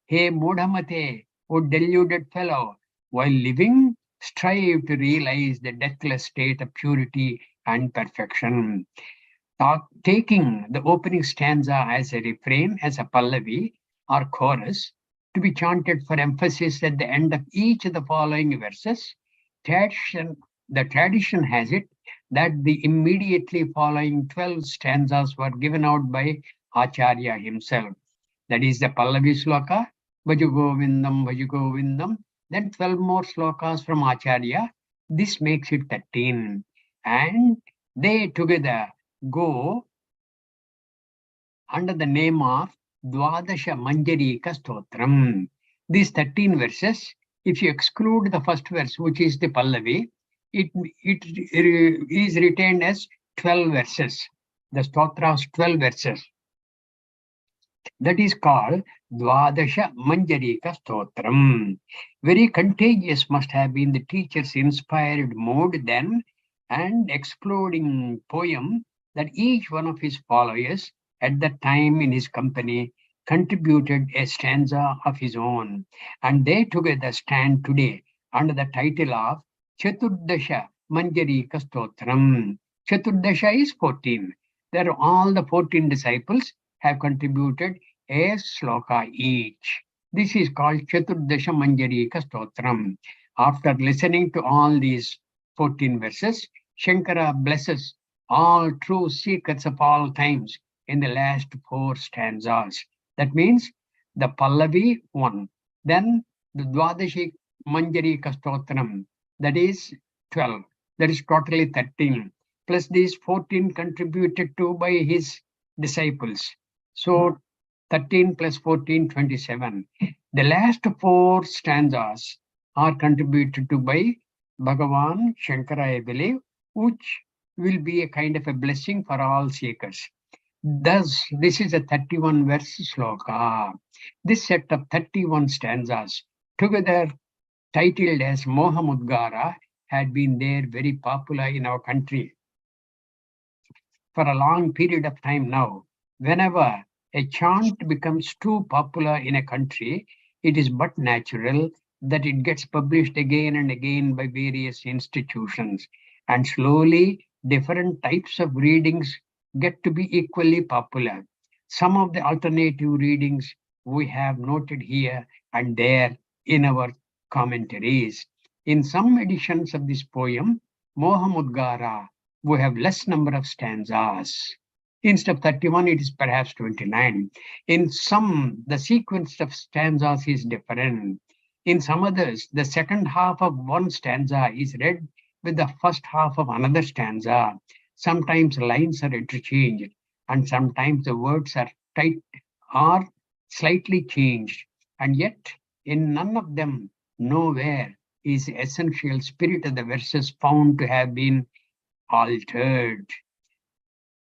Hey, Modhamate, O deluded fellow, while living, strive to realize the deathless state of purity and perfection. Taking the opening stanza as a refrain, as a pallavi or chorus, to be chanted for emphasis at the end of each of the following verses, the tradition has it that the immediately following 12 stanzas were given out by Acharya himself. That is the Pallavi Sloka, Bhaju Govindam, then 12 more slokas from Acharya. This makes it 13. And they together go under the name of Dvadasha Manjarika Stotram. These 13 verses, if you exclude the first verse, which is the Pallavi, it is retained as 12 verses. The stotra has 12 verses. That is called Dvadasha Manjarika Stotram. Very contagious must have been the teacher's inspired mood then, and exploding poem that each one of his followers at that time in his company contributed a stanza of his own, and they together stand today under the title of Chaturdasha Manjarika Stotram. Chaturdasha is 14. There are all the 14 disciples have contributed a sloka each. This is called Chaturdasha Manjarika Stotram. After listening to all these 14 verses, Shankara blesses all true seekers of all times in the last 4 stanzas. That means the Pallavi 1, then the Dvadashi Manjarika Stotram, that is 12, that is totally 13, plus these 14 contributed to by his disciples. So 13 plus 14, 27. The last 4 stanzas are contributed to by Bhagavan Shankara, I believe, which will be a kind of a blessing for all seekers. Thus, this is a 31 verse sloka. This set of 31 stanzas, together titled as Mohamudgara, had been there very popular in our country for a long period of time now. Whenever a chant becomes too popular in a country, it is but natural that it gets published again and again by various institutions. And slowly, different types of readings get to be equally popular. Some of the alternative readings we have noted here and there in our commentaries. In some editions of this poem, Mohamudgara, we have less number of stanzas. Instead of 31, it is perhaps 29. In some, the sequence of stanzas is different. In some others, the second half of one stanza is read with the first half of another stanza. Sometimes lines are interchanged, and sometimes the words are tight or slightly changed. And yet, in none of them, nowhere is the essential spirit of the verses found to have been altered.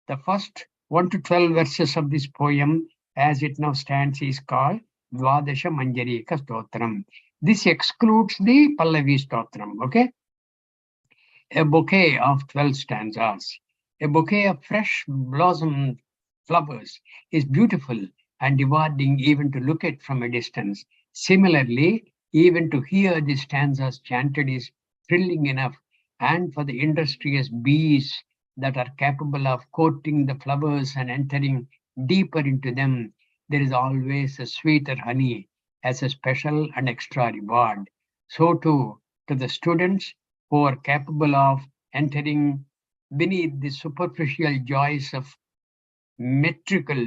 The first 1 to 12 verses of this poem, as it now stands, is called Dvadasha Manjarika Stotram. This excludes the Pallavi Stotram, okay? A bouquet of 12 stanzas. A bouquet of fresh blossomed flowers is beautiful and rewarding even to look at from a distance. Similarly, even to hear the stanzas chanted is thrilling enough, and for the industrious bees that are capable of courting the flowers and entering deeper into them, there is always a sweeter honey as a special and extra reward. So too, to the students who are capable of entering beneath the superficial joys of metrical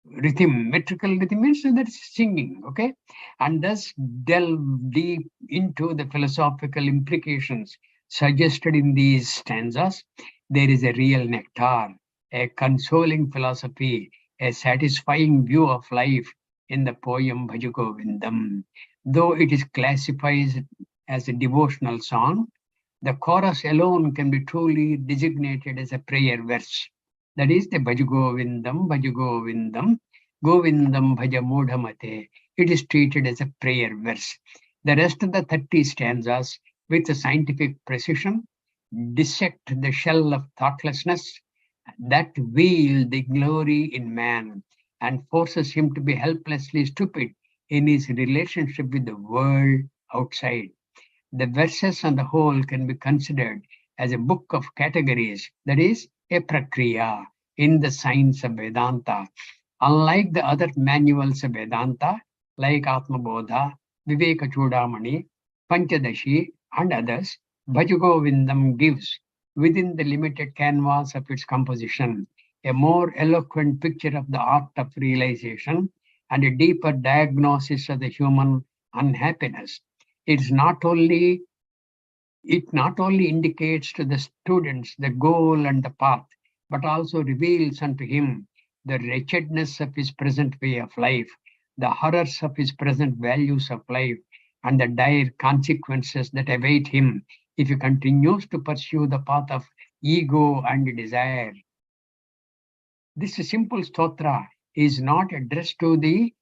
rhythm. Metrical rhythm means that singing, okay? And thus delve deep into the philosophical implications suggested in these stanzas. There is a real nectar, a consoling philosophy, a satisfying view of life in the poem Bhaja Govindam. Though it is classified as a devotional song, the chorus alone can be truly designated as a prayer verse. That is the Bhaja Govindam, Govindam Bhaja Mudhamate. It is treated as a prayer verse. The rest of the 30 stanzas, with a scientific precision, dissect the shell of thoughtlessness that veils the glory in man and forces him to be helplessly stupid in his relationship with the world outside. The verses on the whole can be considered as a book of categories, that is, a prakriya in the science of Vedanta. Unlike the other manuals of Vedanta, like Atma Bodha, Viveka Chudamani, Panchadashi, and others, Bhaja Govindam gives, within the limited canvas of its composition, a more eloquent picture of the art of realization, and a deeper diagnosis of the human unhappiness. It not only indicates to the students the goal and the path, but also reveals unto him the wretchedness of his present way of life, the horrors of his present values of life, and the dire consequences that await him if he continues to pursue the path of ego and desire. This simple stotra is not addressed to the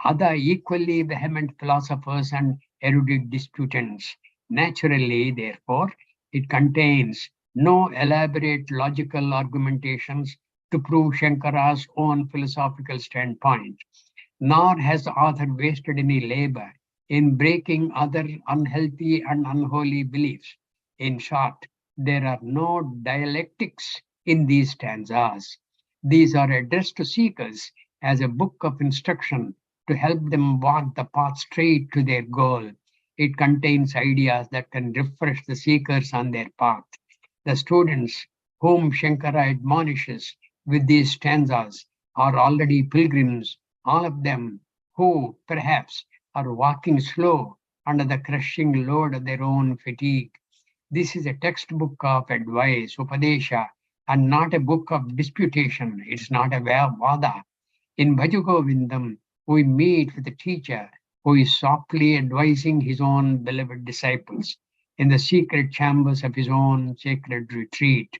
other equally vehement philosophers and erudite disputants. Naturally, therefore, it contains no elaborate logical argumentations to prove Shankara's own philosophical standpoint, nor has the author wasted any labor in breaking other unhealthy and unholy beliefs. In short, there are no dialectics in these stanzas. These are addressed to seekers as a book of instruction to help them walk the path straight to their goal. It contains ideas that can refresh the seekers on their path. The students whom Shankara admonishes with these stanzas are already pilgrims, all of them who perhaps are walking slow under the crushing load of their own fatigue. This is a textbook of advice, Upadesha, and not a book of disputation. It's not a Vada. In Bhaja Govindam, we meet with a teacher who is softly advising his own beloved disciples in the secret chambers of his own sacred retreat.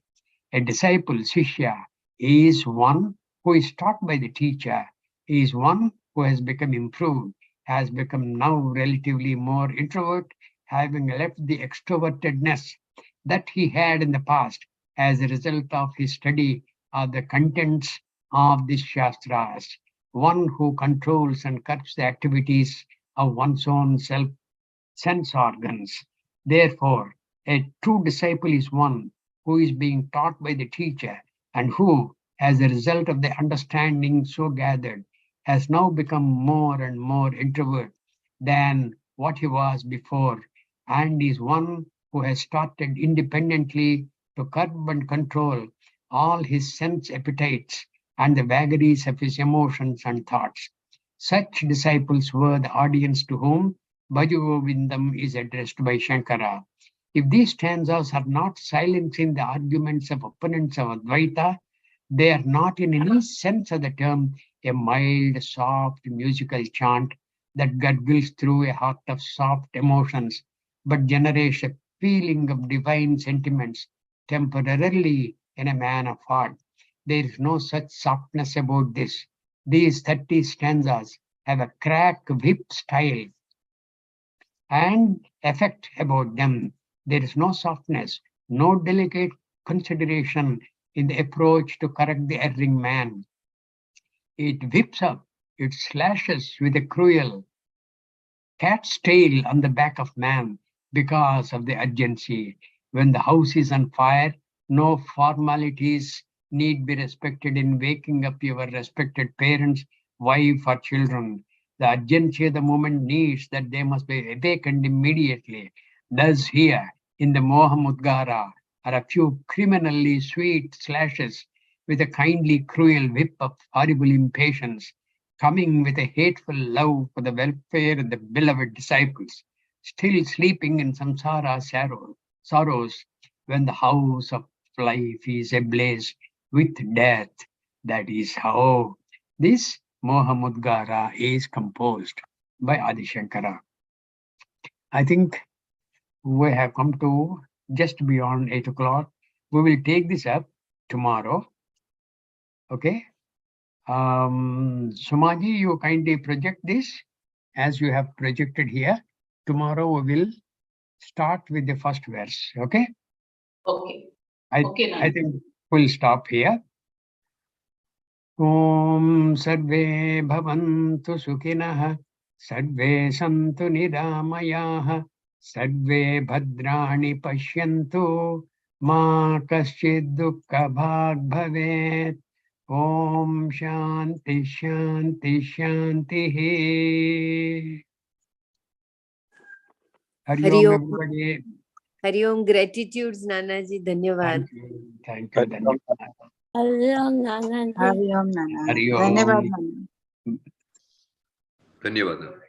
A disciple, Shishya, is one who is taught by the teacher. He is one who has become improved, has become now relatively more introvert, having left the extrovertedness that he had in the past as a result of his study of the contents of these Shastras, one who controls and curbs the activities of one's own sense organs. Therefore, a true disciple is one who is being taught by the teacher and who, as a result of the understanding so gathered, has now become more and more introvert than what he was before, and is one who has started independently to curb and control all his sense appetites and the vagaries of his emotions and thoughts. Such disciples were the audience to whom Bhaja Govindam is addressed by Shankara. If these stanzas are not silencing the arguments of opponents of Advaita, they are not in any sense of the term a mild, soft musical chant that gurgles through a heart of soft emotions, but generates a feeling of divine sentiments temporarily in a man of heart. There is no such softness about this. These 30 stanzas have a crack whip style and effect about them. There is no softness, no delicate consideration in the approach to correct the erring man. It whips up, it slashes with a cruel cat's tail on the back of man because of the urgency. When the house is on fire, no formalities need be respected in waking up your respected parents, wife, or children. The urgency of the moment needs that they must be awakened immediately. Thus, here in the Moha Mudgara are a few criminally sweet slashes with a kindly cruel whip of horrible impatience, coming with a hateful love for the welfare of the beloved disciples, still sleeping in samsara sorrows when the house of life is ablaze with death. That is how this Moha Mudgara is composed by Adi Shankara. I think we have come to just beyond 8 o'clock. We will take this up tomorrow. Okay. Sumaji, you kindly project this as you have projected here. Tomorrow we will start with the first verse. Okay. Okay. I think we'll stop here. Om Sarve Bhavantu Sukhinah Sarve Santu Niramayah Sarve Bhadrani Pashyantu Ma Kaschid Dukkha Bhag Bhavet. Om Shanti Shanti Shanti. Hari Hari Om, Om. everybody. Hari Om. Gratitudes, Nanaji. धन्यवाद. Thank you. Hari Om Nana. Hari Om. धन्यवाद Nana. ಧನ್ಯವಾದ.